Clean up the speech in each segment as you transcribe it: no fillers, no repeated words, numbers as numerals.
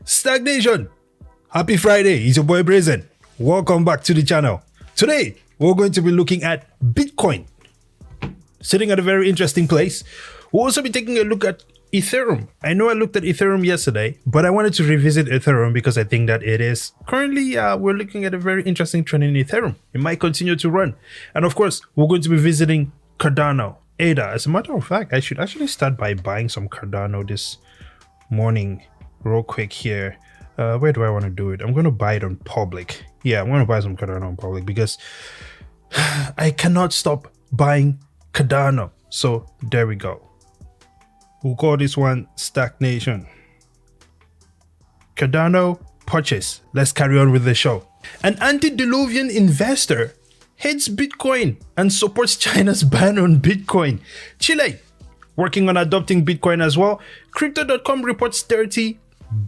Stagnation! Happy Friday, it's your boy Brazen. Welcome back to the channel. Today, we're going to be looking at Bitcoin. Sitting at a very interesting place. We'll also be taking a look at Ethereum. I know I looked at Ethereum yesterday, but I wanted to revisit Ethereum because I think that it is currently, we're looking at a very interesting trend in Ethereum. It might continue to run. And of course, we're going to be visiting Cardano, ADA. As a matter of fact, I should actually start by buying some Cardano this morning real quick here. Where do I want to do it? I'm going to buy it on public. Yeah, I'm going to buy some Cardano on public because I cannot stop buying Cardano. So there we go. We'll call this one Stagnation. Cardano purchase. Let's carry on with the show. An antediluvian investor hates Bitcoin and supports China's ban on Bitcoin. Chile, working on adopting Bitcoin as well. Crypto.com reports $30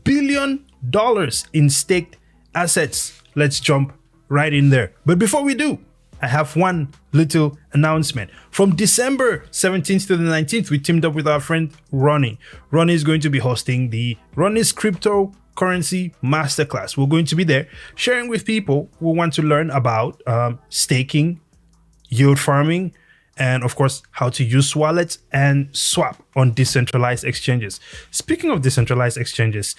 billion in staked assets. Let's jump right in there. But before we do, I have one little announcement. From December 17th to the 19th, we teamed up with our friend Ronnie. Ronnie is going to be hosting the RONNIE'S cryptocurrency masterclass. We're going to be there sharing with people who want to learn about staking, yield farming, and of course, how to use wallets and swap on decentralized exchanges. Speaking of decentralized exchanges,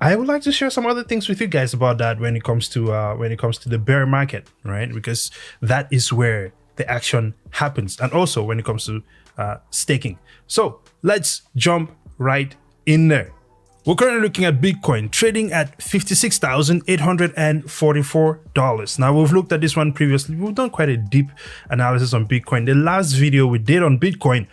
I would like to share some other things with you guys about that when it comes to the bear market, right? Because that is where the action happens, and also when it comes to staking. So let's jump right in there. We're currently looking at Bitcoin trading at $56,844. Now, we've looked at this one previously. We've done quite a deep analysis on Bitcoin. The last video we did on Bitcoin,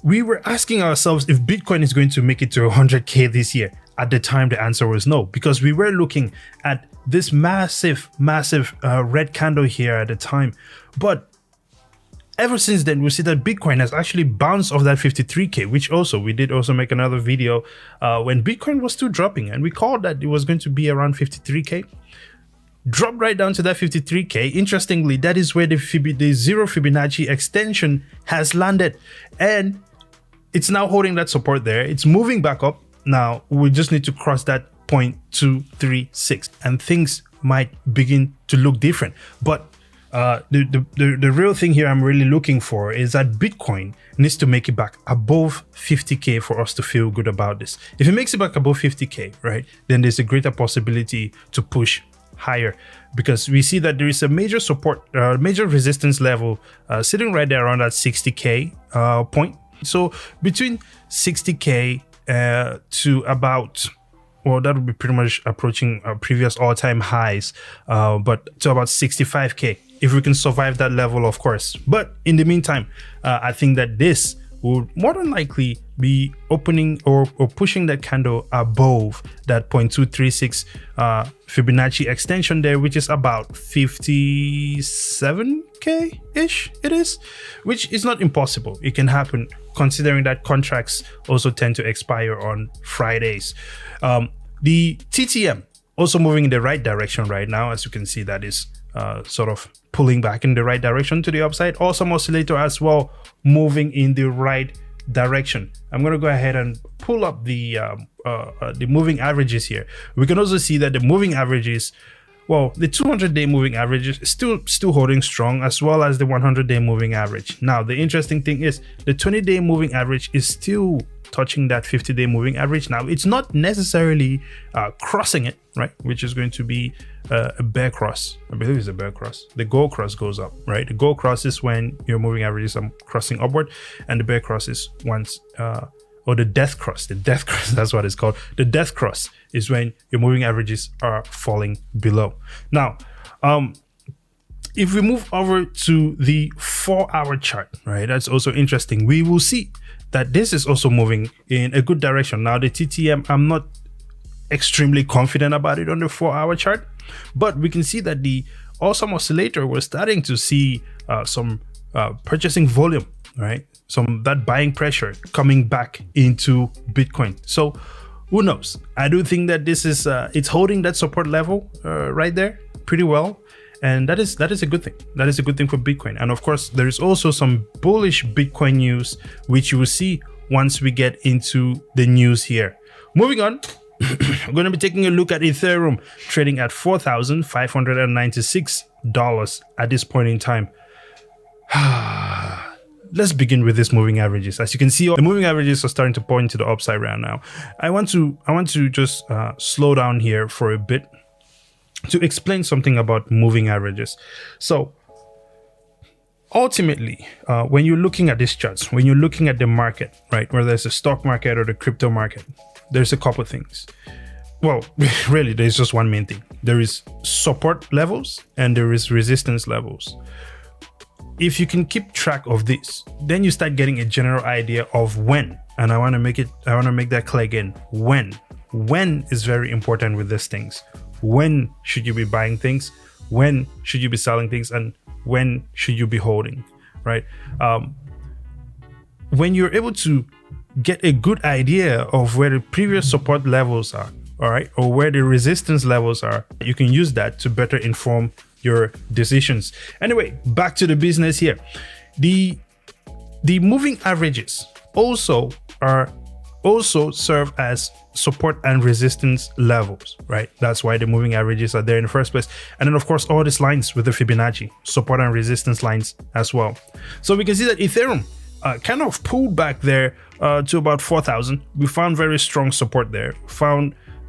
we were asking ourselves if Bitcoin is going to make it to 100K this year. At the time, the answer was no, because we were looking at this massive red candle here at the time. But ever since then, we see that Bitcoin has actually bounced off that 53K, which also, we did also make another video when Bitcoin was still dropping, and we called that it was going to be around 53K. Dropped right down to that 53K. Interestingly, that is where the zero Fibonacci extension has landed, and it's now holding that support there. It's moving back up. Now, we just need to cross that 0.236 and things might begin to look different. But the real thing here I'm really looking for is that Bitcoin needs to make it back above 50K for us to feel good about this. If it makes it back above 50K, right, then there's a greater possibility to push higher, because we see that there is a major support, major resistance level sitting right there around that 60K point. So between 60K to about, well, that would be pretty much approaching previous all-time highs, but to about 65K if we can survive that level, of course. But in the meantime, I think that this will more than likely be opening or pushing that candle above that 0.236 Fibonacci extension there, which is about 57K ish it is, which is not impossible. It can happen considering that contracts also tend to expire on Fridays. The TTM also moving in the right direction right now. As you can see, that is sort of pulling back in the right direction to the upside. Awesome oscillator as well, moving in the right direction. I'm going to go ahead and pull up the moving averages here. We can also see that the moving averages, well, the 200-day moving average is still holding strong, as well as the 100-day moving average. Now, the interesting thing is the 20-day moving average is still touching that 50-day moving average. Now, it's not necessarily crossing it, right, which is going to be a bear cross. I believe it's a bear cross. The gold cross goes up, right? The gold cross is when your moving averages are crossing upward, and the bear cross is once or the death cross. The death cross, that's what it's called. The death cross is when your moving averages are falling below. Now, if we move over to the 4-hour chart, right, that's also interesting. We will see that this is also moving in a good direction. Now, the TTM, I'm not extremely confident about it on the 4-hour chart, but we can see that the awesome oscillator, we're starting to see some purchasing volume, right? That buying pressure coming back into Bitcoin. So who knows? I do think that this is it's holding that support level right there pretty well, and that is a good thing. That is a good thing for Bitcoin. And of course, there is also some bullish Bitcoin news, which you will see once we get into the news here. Moving on, I'm going to be taking a look at Ethereum trading at $4,596 at this point in time. Let's begin with these moving averages. As you can see, the moving averages are starting to point to the upside right now. I want to just slow down here for a bit to explain something about moving averages. So ultimately, when you're looking at these charts, when you're looking at the market, right, whether it's the stock market or the crypto market, there's a couple of things. Well, really, there's just one main thing. There is support levels and there is resistance levels. If you can keep track of this, then you start getting a general idea of when. And I want to make that clear again. When is very important with these things. When should you be buying things? When should you be selling things? And when should you be holding, right? When you're able to get a good idea of where the previous support levels are, all right, or where the resistance levels are, you can use that to better inform your decisions. Anyway, back to the business here. The moving averages also serve as support and resistance levels, right? That's why the moving averages are there in the first place. And then of course, all these lines with the Fibonacci, support and resistance lines as well. So we can see that Ethereum kind of pulled back there to about 4,000. We found very strong support there.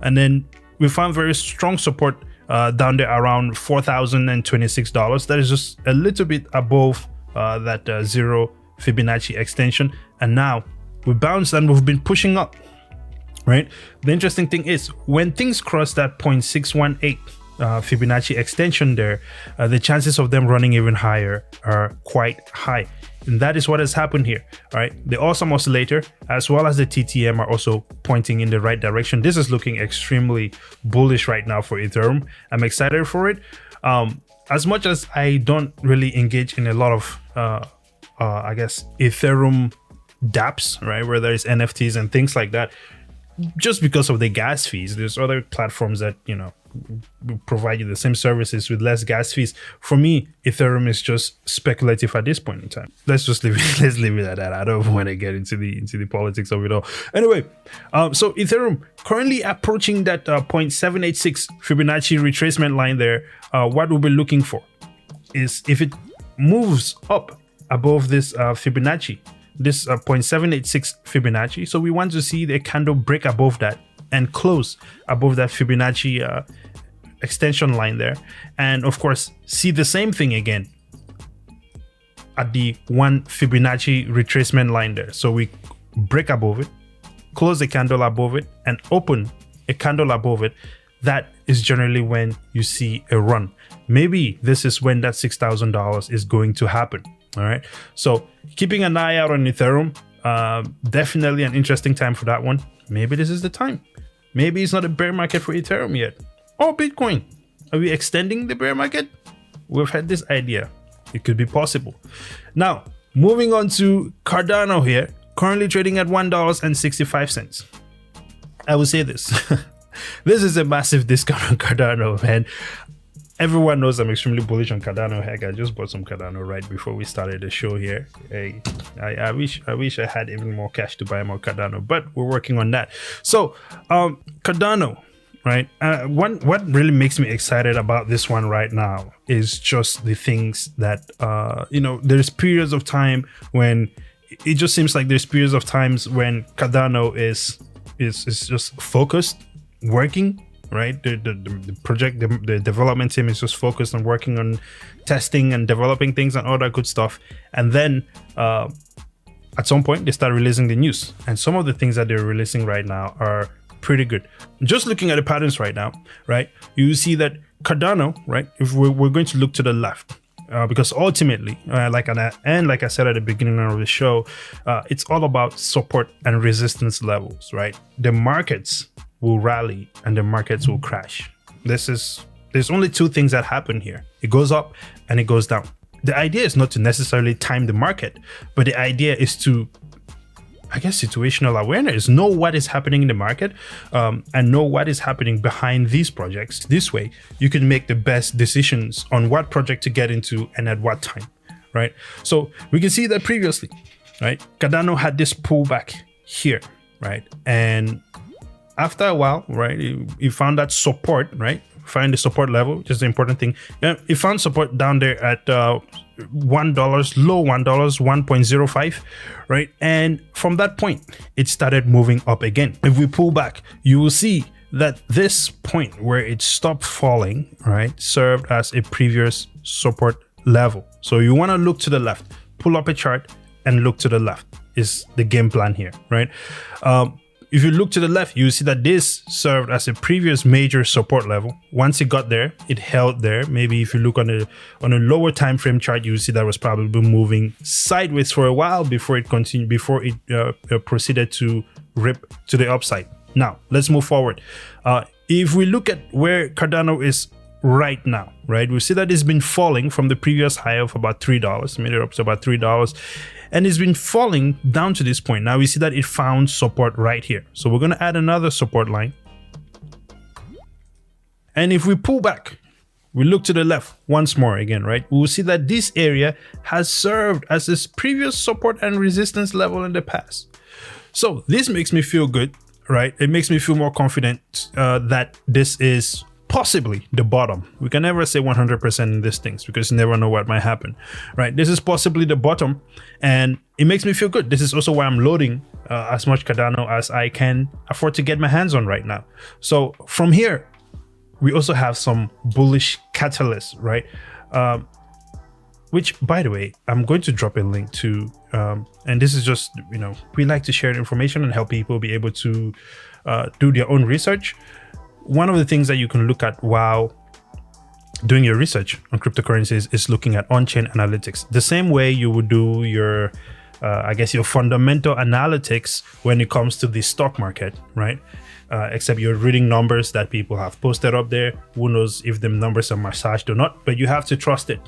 And then we found very strong support down there around $4,026. That is just a little bit above that zero Fibonacci extension. And now we bounced and we've been pushing up, right? The interesting thing is when things cross that 0.618 Fibonacci extension there, the chances of them running even higher are quite high. And that is what has happened here, all right? The awesome oscillator as well as the TTM are also pointing in the right direction. This is looking extremely bullish right now for Ethereum. I'm excited for it. As much as I don't really engage in a lot of, I guess, Ethereum dApps, right? Where there's NFTs and things like that, just because of the gas fees. There's other platforms that, you know, provide you the same services with less gas fees. For me, Ethereum is just speculative at this point in time. Let's leave it at that. I don't want to get into the politics of it all. Anyway, so Ethereum currently approaching that 0.786 Fibonacci retracement line there. What we'll be looking for is if it moves up above this Fibonacci, this 0.786 Fibonacci. So we want to see the candle break above that and close above that Fibonacci extension line there, and of course see the same thing again at the 1 Fibonacci retracement line there. So we break above it, close the candle above it, and open a candle above it. That is generally when you see a run. Maybe this is when that $6,000 is going to happen. All right, so keeping an eye out on Ethereum. Definitely an interesting time for that one. Maybe this is the time. Maybe it's not a bear market for Ethereum yet. Or Bitcoin. Are we extending the bear market? We've had this idea. It could be possible. Now, moving on to Cardano here, currently trading at $1.65. I will say this. This is a massive discount on Cardano, man. Everyone knows I'm extremely bullish on Cardano. Heck, I just bought some Cardano right before we started the show here. Hey, I wish I had even more cash to buy more Cardano, but we're working on that. So, Cardano, right? What really makes me excited about this one right now is just the things that, you know, there's periods of time when it just seems like there's periods of times when Cardano is just focused, working. Right, the project, the development team is just focused on working on testing and developing things and all that good stuff. And then at some point they start releasing the news, and some of the things that they're releasing right now are pretty good. Just looking at the patterns right now, right, you see that Cardano, right, if we're going to look to the left, because ultimately, like I said at the beginning of the show, it's all about support and resistance levels, right? The markets will rally and the markets will crash. There's only two things that happen here. It goes up and it goes down. The idea is not to necessarily time the market, but the idea is to I guess, situational awareness, know what is happening in the market, and know what is happening behind these projects. This way, you can make the best decisions on what project to get into and at what time, right? So we can see that previously, right? Cardano had this pullback here, right? And after a while, right, he found that support, right? Find the support level, which is the important thing. He found support down there at $1, low $1, 1.05, right? And from that point, it started moving up again. If we pull back, you will see that this point where it stopped falling, right, served as a previous support level. So you want to look to the left, pull up a chart and look to the left is the game plan here, right? If you look to the left, you see that this served as a previous major support level. Once it got there, it held there. Maybe if you look on a lower time frame chart, you see that was probably moving sideways for a while before it continued, before it proceeded to rip to the upside. Now, let's move forward. If we look at where Cardano is right now, right, we see that it's been falling from the previous high of about $3, made it up to about $3. And it's been falling down to this point. Now we see that it found support right here. So we're going to add another support line. And if we pull back, we look to the left once more again, right? We'll see that this area has served as its previous support and resistance level in the past. So this makes me feel good, right? It makes me feel more confident that this is possibly the bottom. We can never say 100% in these things because you never know what might happen, right? This is possibly the bottom and it makes me feel good. This is also why I'm loading as much Cardano as I can afford to get my hands on right now. So from here, we also have some bullish catalysts, right? Which, by the way, I'm going to drop a link to, and this is just, you know, we like to share information and help people be able to do their own research. One of the things that you can look at while doing your research on cryptocurrencies is looking at on-chain analytics. The same way you would do your, I guess, your fundamental analytics when it comes to the stock market, right? Except you're reading numbers that people have posted up there. Who knows if the numbers are massaged or not, but you have to trust it.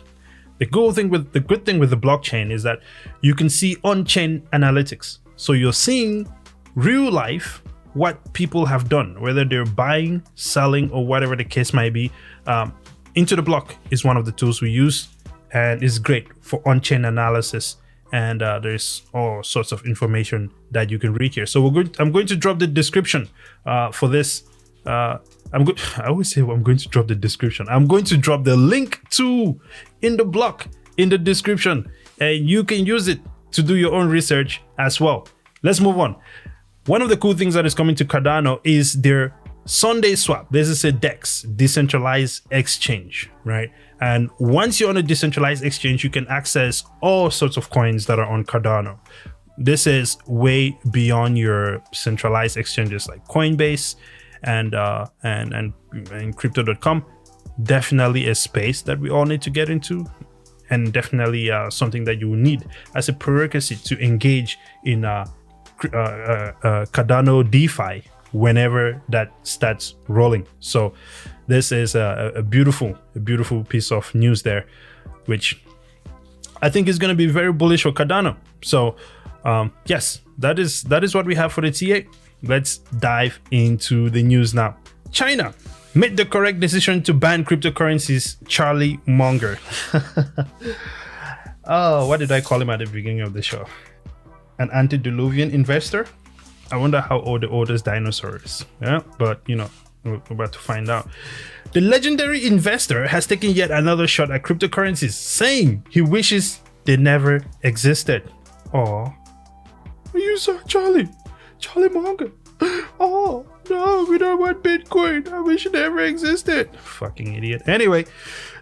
The good thing with the blockchain is that you can see on-chain analytics. So you're seeing real life what people have done, whether they're buying, selling, or whatever the case might be. Into the Block is one of the tools we use, and it's great for on-chain analysis. And there's all sorts of information that you can read here. So I'm going to drop the description for this. I always say I'm going to drop the description. I'm going to drop the link to in the block in the description, and you can use it to do your own research as well. Let's move on. One of the cool things that is coming to Cardano is their Sunday swap. This is a DEX, decentralized exchange, right? And once you're on a decentralized exchange, you can access all sorts of coins that are on Cardano. This is way beyond your centralized exchanges like Coinbase and crypto.com. Definitely a space that we all need to get into, and definitely something that you will need as a prerequisite to engage in Cardano DeFi whenever that starts rolling. So this is a beautiful piece of news there, which I think is going to be very bullish for Cardano. So yes, that is what we have for the TA. Let's dive into the news now. China made the correct decision to ban cryptocurrencies. Charlie Munger. Oh, what did I call him at the beginning of the show? An antediluvian investor? I wonder how old the oldest dinosaur is. Yeah, but you know, we're about to find out. The legendary investor has taken yet another shot at cryptocurrencies, saying he wishes they never existed. Oh, you saw Charlie Munger. Oh no, we don't want Bitcoin. I wish it never existed. Fucking idiot. Anyway,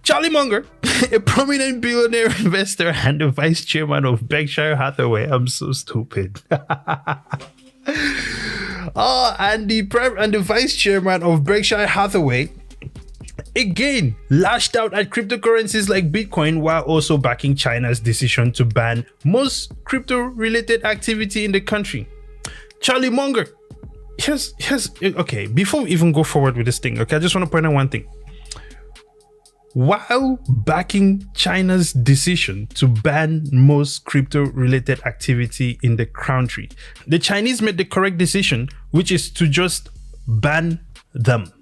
Charlie Munger, a prominent billionaire investor and the vice chairman of Berkshire Hathaway. I'm so stupid. And the vice chairman of Berkshire Hathaway again lashed out at cryptocurrencies like Bitcoin, while also backing China's decision to ban most crypto-related activity in the country. Charlie Munger, okay, before we even go forward with this thing, okay, I just want to point out one thing. while backing China's decision to ban most crypto-related activity in the country. The Chinese made the correct decision, which is to just ban them.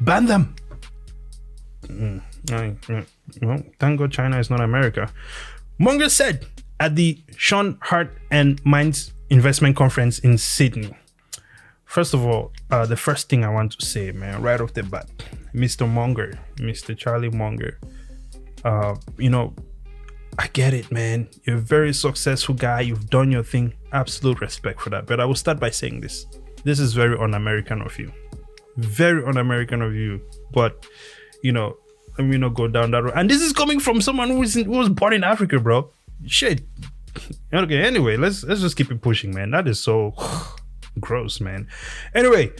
Ban them. Well, thank God China is not America. Munger said at the Sean Hart and Minds Investment Conference in Sydney. First of all, the first thing I want to say, man, right off the bat, Mr. Munger, Mr. Charlie Munger, you know, I get it, man. You're a very successful guy. You've done your thing. Absolute respect for that. But I will start by saying this. This is very un-American of you. Very un-American of you. But, you know, let me not go down that road. And this is coming from someone who was born in Africa, bro. Shit. Okay, anyway, let's just keep it pushing, man. That is so gross, man. Anyway,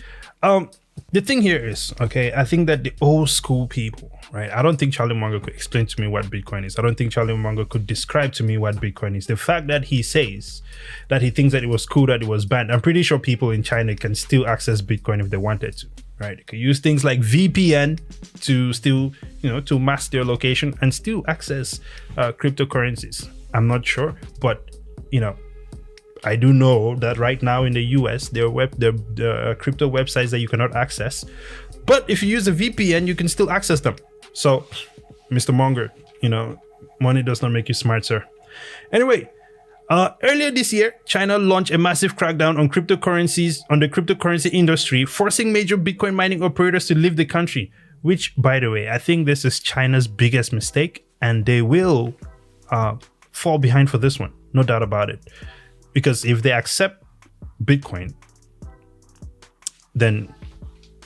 the thing here is, okay, I think that the old school people, right? I don't think Charlie Munger could explain to me what Bitcoin is. I don't think Charlie Munger could describe to me what Bitcoin is. The fact that he says that he thinks that it was cool that it was banned, I'm pretty sure people in China can still access Bitcoin if they wanted to, right? They could use things like VPN to still, you know, to mask their location and still access cryptocurrencies. I'm not sure, but, you know, I do know that right now in the US, there are crypto websites that you cannot access. But if you use a VPN, you can still access them. So, Mr. Munger, you know, money does not make you smart, sir. Anyway, earlier this year, China launched a massive crackdown on cryptocurrencies, on the cryptocurrency industry, forcing major Bitcoin mining operators to leave the country. Which, by the way, I think this is China's biggest mistake, and they will fall behind for this one. No doubt about it. Because if they accept Bitcoin, then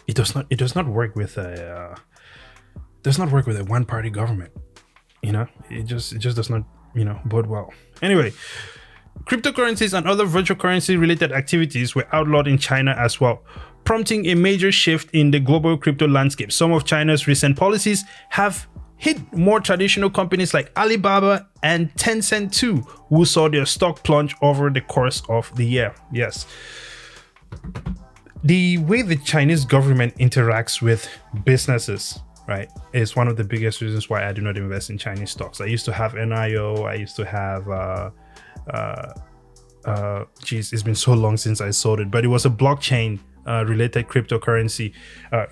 it does not work with a one-party government. You know, it just does not, you know, bode well. Anyway, cryptocurrencies and other virtual currency related activities were outlawed in China as well, prompting a major shift in the global crypto landscape. Some of China's recent policies have hit more traditional companies like Alibaba and Tencent too, who saw their stock plunge over the course of the year. Yes. The way the Chinese government interacts with businesses, right, is one of the biggest reasons why I do not invest in Chinese stocks. I used to have NIO. I used to have, it's been so long since I sold it, but it was a blockchain related cryptocurrency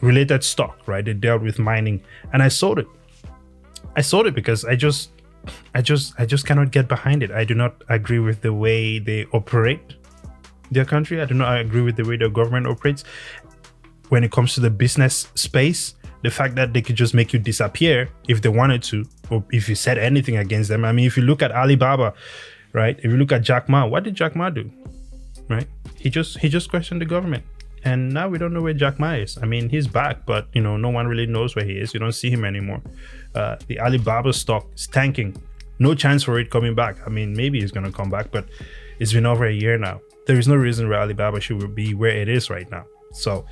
related stock, right? It dealt with mining, and I sold it. I sold it because I just cannot get behind it. I do not agree with the way they operate their country. I do not agree with the way their government operates when it comes to the business space. The fact that they could just make you disappear if they wanted to, or if you said anything against them. I mean, if you look at Alibaba, right? If you look at Jack Ma, what did Jack Ma do? Right? He just questioned the government. And now we don't know where Jack Ma is. I mean, he's back, but, you know, no one really knows where he is. You don't see him anymore. The Alibaba stock is tanking. No chance for it coming back. I mean, maybe it's going to come back, but it's been over a year now. There is no reason why Alibaba should be where it is right now. So,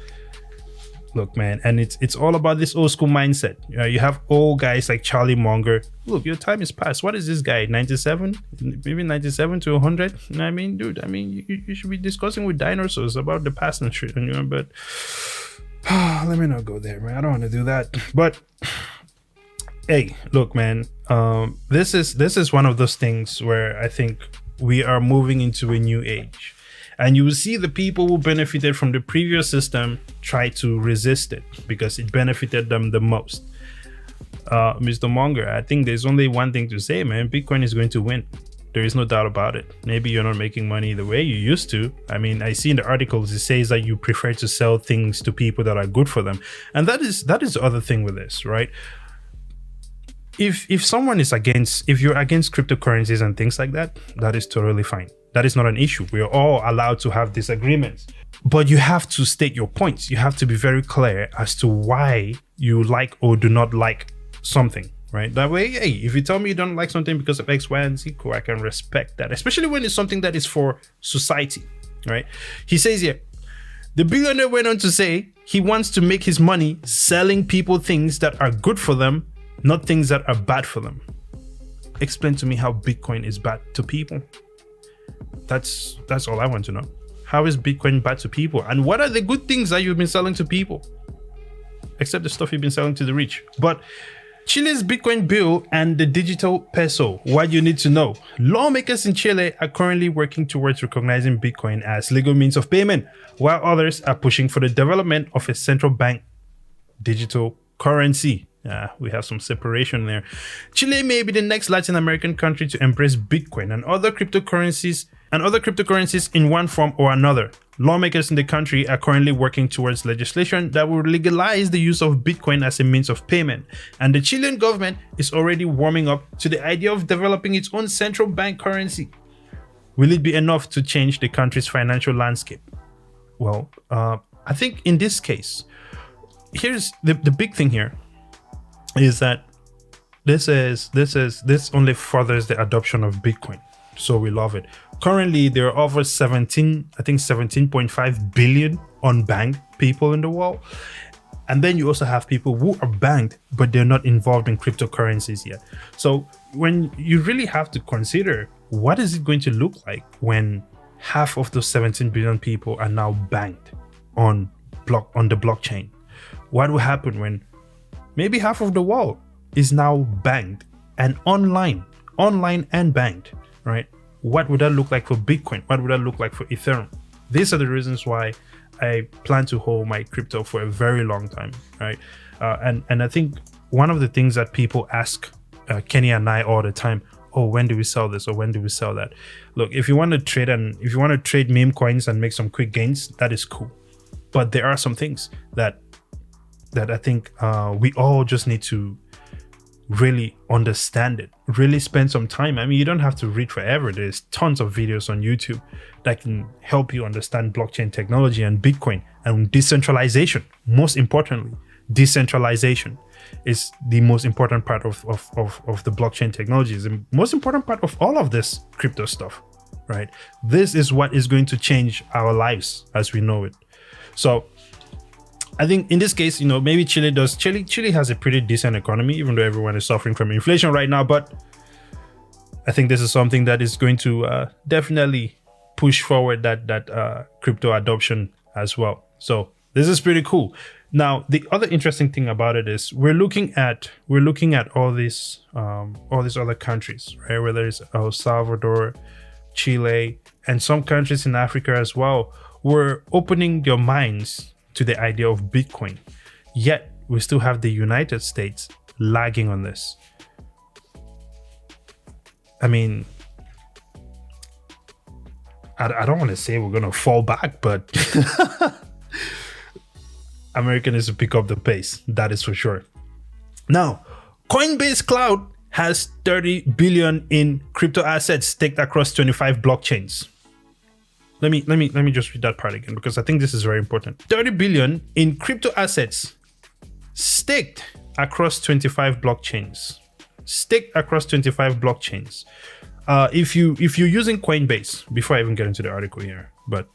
look, man, and it's all about this old school mindset. You have old guys like Charlie Munger. Look, your time is past. What is this guy? 97? Maybe 97 to 100? You know what I mean, dude, I mean, you should be discussing with dinosaurs about the past and shit, you know, but let me not go there, man. I don't want to do that. But hey, look, man, this is one of those things where I think we are moving into a new age. And you will see the people who benefited from the previous system try to resist it because it benefited them the most. Mr. Munger, I think there's only one thing to say, man. Bitcoin is going to win. There is no doubt about it. Maybe you're not making money the way you used to. I mean, I see in the articles, it says that you prefer to sell things to people that are good for them. And that is the other thing with this, right? If you're against cryptocurrencies and things like that, that is totally fine. That is not an issue. We are all allowed to have disagreements, but you have to state your points. You have to be very clear as to why you like or do not like something, right? That way, hey, if you tell me you don't like something because of X, Y, and Z, cool, I can respect that, especially when it's something that is for society, right? He says here, the billionaire went on to say he wants to make his money selling people things that are good for them, not things that are bad for them. Explain to me how Bitcoin is bad to people. That's all I want to know. How is Bitcoin bad to people? And what are the good things that you've been selling to people? Except the stuff you've been selling to the rich. But Chile's Bitcoin bill and the digital peso. What you need to know. Lawmakers in Chile are currently working towards recognizing Bitcoin as legal means of payment, while others are pushing for the development of a central bank digital currency. We have some separation there. Chile may be the next Latin American country to embrace Bitcoin and other cryptocurrencies in one form or another. Lawmakers in the country are currently working towards legislation that will legalize the use of Bitcoin as a means of payment, and the Chilean government is already warming up to the idea of developing its own central bank currency. Will it be enough to change the country's financial landscape? Well, I think in this case, here's the big thing here is that this only furthers the adoption of Bitcoin. So we love it. Currently, there are over 17.5 billion unbanked people in the world. And then you also have people who are banked, but they're not involved in cryptocurrencies yet. So when you really have to consider, what is it going to look like when half of those 17 billion people are now banked on the blockchain? What will happen when maybe half of the world is now banked and online and banked, right? What would that look like for Bitcoin? What would that look like for Ethereum? These are the reasons why I plan to hold my crypto for a very long time, right? And I think one of the things that people ask Kenny and I all the time, oh, when do we sell this or when do we sell that? Look, if you want to trade meme coins and make some quick gains, that is cool. But there are some things that I think we all just need to really understand it, really spend some time. I mean, you don't have to read forever. There's tons of videos on YouTube that can help you understand blockchain technology and Bitcoin and decentralization. Most importantly, decentralization is the most important part of the blockchain technology. It's the most important part of all of this crypto stuff, right? This is what is going to change our lives as we know it. So I think in this case, maybe Chile has a pretty decent economy, even though everyone is suffering from inflation right now. But I think this is something that is going to definitely push forward that crypto adoption as well. So this is pretty cool. Now, the other interesting thing about it is we're looking at all these other countries, right? Whether it's El Salvador, Chile, and some countries in Africa as well. We're opening their minds to the idea of Bitcoin, yet we still have the United States lagging on this. I mean, I don't want to say we're gonna fall back, but America needs to pick up the pace, that is for sure. Now, Coinbase Cloud has 30 billion in crypto assets staked across 25 blockchains. Let me just read that part again, because I think this is very important. 30 billion in crypto assets staked across 25 blockchains. If you're using Coinbase, before I even get into the article here, but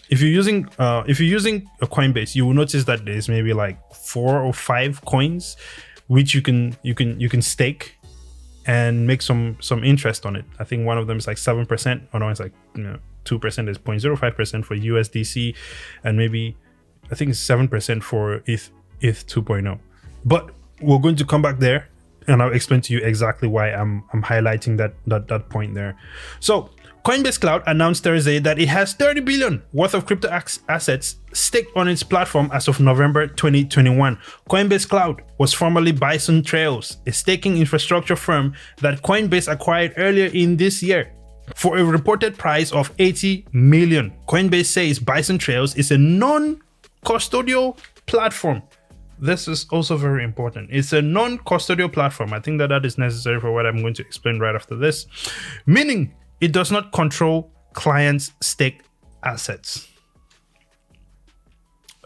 if you're using a Coinbase, you will notice that there's maybe like 4 or 5 coins which you can stake and make some interest on it. I think one of them is like 7%, or no, it's like 2% is 0.05% for USDC, and maybe I think it's 7% for ETH 2.0. But we're going to come back there, and I'll explain to you exactly why I'm highlighting that point there. So Coinbase Cloud announced Thursday that it has 30 billion worth of crypto assets staked on its platform as of November 2021. Coinbase Cloud was formerly Bison Trails, a staking infrastructure firm that Coinbase acquired earlier in this year for a reported price of 80 million. Coinbase says Bison Trails is a non-custodial platform. This is also very important. It's a non-custodial platform. I think that is necessary for what I'm going to explain right after this, meaning it does not control clients' staked assets.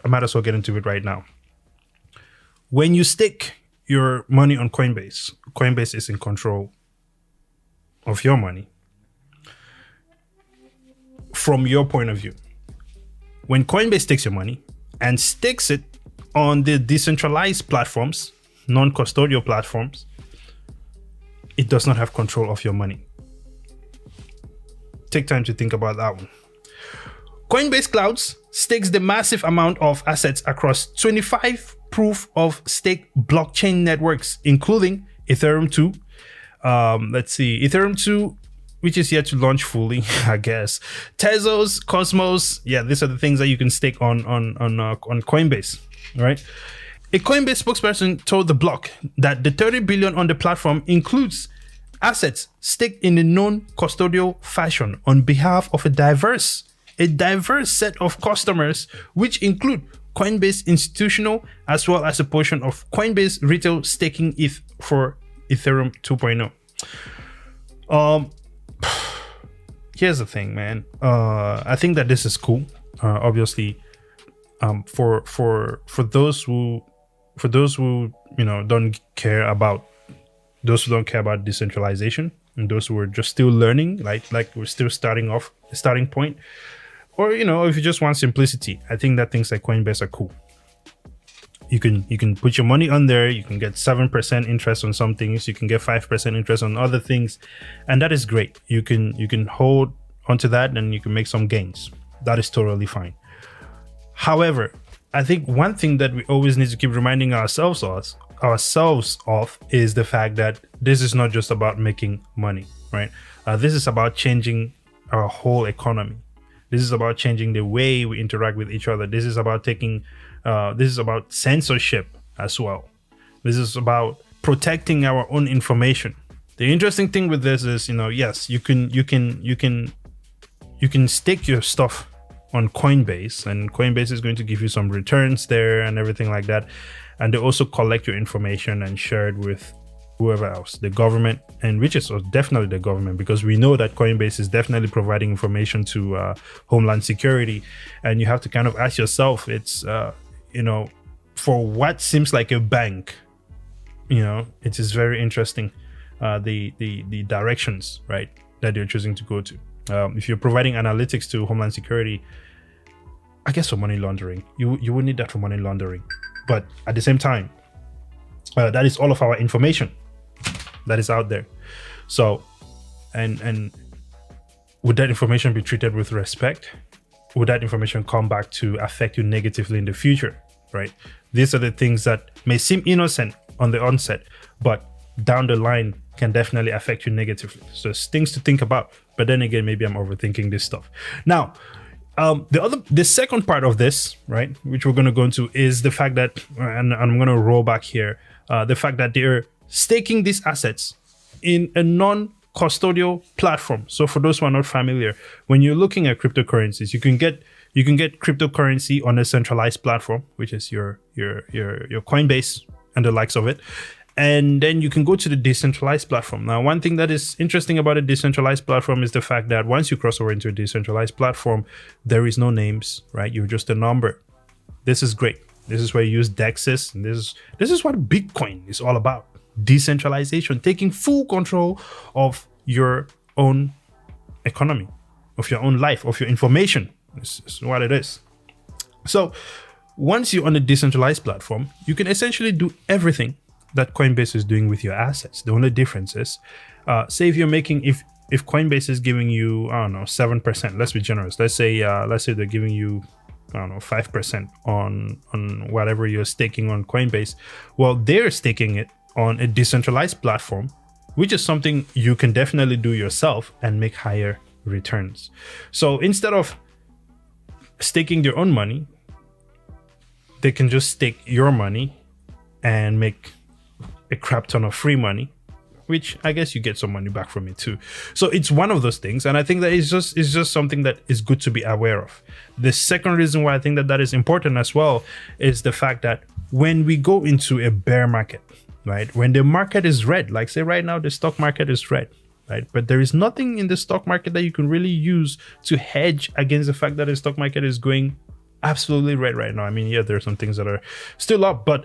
I might as well get into it right now. When you stake your money on Coinbase, Coinbase is in control of your money from your point of view. When Coinbase takes your money and stakes it on the decentralized platforms, non-custodial platforms, it does not have control of your money. Take time to think about that one. Coinbase Clouds stakes the massive amount of assets across 25 proof of stake blockchain networks, including Ethereum 2. Let's see, Ethereum 2, which is yet to launch fully, I guess. Tezos, Cosmos, yeah, these are the things that you can stake on Coinbase, right? A Coinbase spokesperson told the block that the 30 billion on the platform includes assets staked in a non-custodial fashion on behalf of a diverse set of customers, which include Coinbase institutional as well as a portion of Coinbase retail staking ETH for Ethereum 2.0. Here's the thing, man. I think that this is cool. Obviously, for those who don't care about decentralization, and those who are just still learning, like we're still starting point, or if you just want simplicity, I think that things like Coinbase are cool. You can put your money on there. You can get 7% interest on some things. You can get 5% interest on other things, and that is great. You can hold onto that, and you can make some gains. That is totally fine. However, I think one thing that we always need to keep reminding ourselves of is the fact that this is not just about making money, right? This is about changing our whole economy. This is about changing the way we interact with each other. This is about this is about censorship as well. This is about protecting our own information. The interesting thing with this is, yes, you can stake your stuff on Coinbase, and Coinbase is going to give you some returns there and everything like that. And they also collect your information and share it with whoever else, the government, and which is definitely the government, because we know that Coinbase is definitely providing information to Homeland Security. And you have to kind of ask yourself, it's for what seems like a bank, it is very interesting, the directions, right, that they're choosing to go to. If you're providing analytics to Homeland Security, I guess for money laundering, you would need that for money laundering. But at the same time, that is all of our information that is out there. So, and would that information be treated with respect? Would that information come back to affect you negatively in the future, right? These are the things that may seem innocent on the onset, but down the line can definitely affect you negatively. So it's things to think about. But then again, maybe I'm overthinking this stuff. Now, the second part of this, right, which we're going to go into, is the fact that, and I'm going to roll back here, the fact that they're staking these assets in a non-custodial platform. So for those who are not familiar, when you're looking at cryptocurrencies, you can get cryptocurrency on a centralized platform, which is your Coinbase and the likes of it. And then you can go to the decentralized platform. Now, one thing that is interesting about a decentralized platform is the fact that once you cross over into a decentralized platform, there is no names, right? You're just a number. This is great. This is where you use DEXs. And this is what Bitcoin is all about. Decentralization, taking full control of your own economy, of your own life, of your information. This is what it is. So once you're on a decentralized platform, you can essentially do everything that Coinbase is doing with your assets. The only difference is, say if you're making, if Coinbase is giving you, I don't know, 7%, let's be generous. Let's say they're giving you, I don't know, 5% on whatever you're staking on Coinbase. Well, they're staking it on a decentralized platform, which is something you can definitely do yourself and make higher returns. So instead of staking their own money, they can just stake your money and make a crap ton of free money, which I guess you get some money back from it too. So it's one of those things, and I think that it's just something that is good to be aware of. The second reason why I think that is important as well is the fact that when we go into a bear market, right, when the market is red, like say right now the stock market is red, right, but there is nothing in the stock market that you can really use to hedge against the fact that the stock market is going absolutely red right now. I mean, yeah, there are some things that are still up, but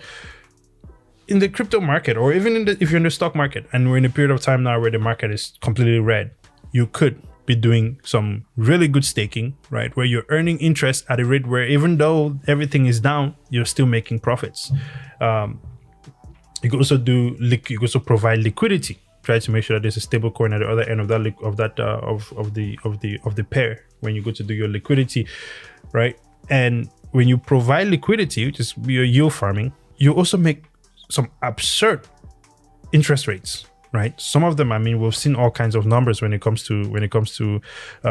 in the crypto market, or even if you're in the stock market and we're in a period of time now where the market is completely red, you could be doing some really good staking, right, where you're earning interest at a rate where even though everything is down, you're still making profits. You could also provide liquidity, try to make sure that there's a stable coin at the other end of the pair when you go to do your liquidity, right? And when you provide liquidity, which is your yield farming, you also make some absurd interest rates, right? Some of them, I mean, we've seen all kinds of numbers when it comes to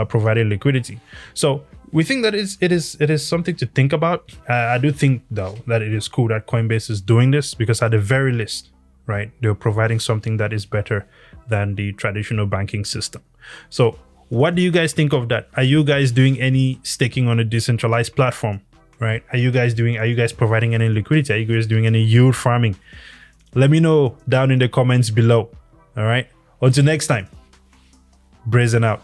providing liquidity. So we think that it is something to think about. I do think though that it is cool that Coinbase is doing this, because at the very least, right, they're providing something that is better than the traditional banking system. So what do you guys think of that? Are you guys doing any staking on a decentralized platform, right? Are you guys providing any liquidity? Are you guys doing any yield farming? Let me know down in the comments below. All right. Until next time, brazen out.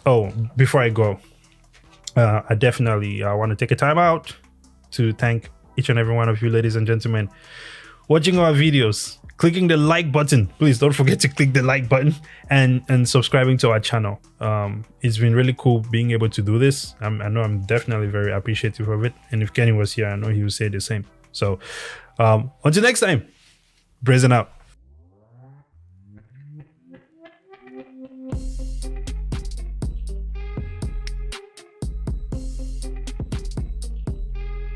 Oh, before I go, I want to take a time out to thank each and every one of you, ladies and gentlemen, watching our videos, clicking the like button. Please don't forget to click the like button and subscribing to our channel. It's been really cool being able to do this. I know I'm definitely very appreciative of it. And if Kenny was here, I know he would say the same. So until next time, brazen out.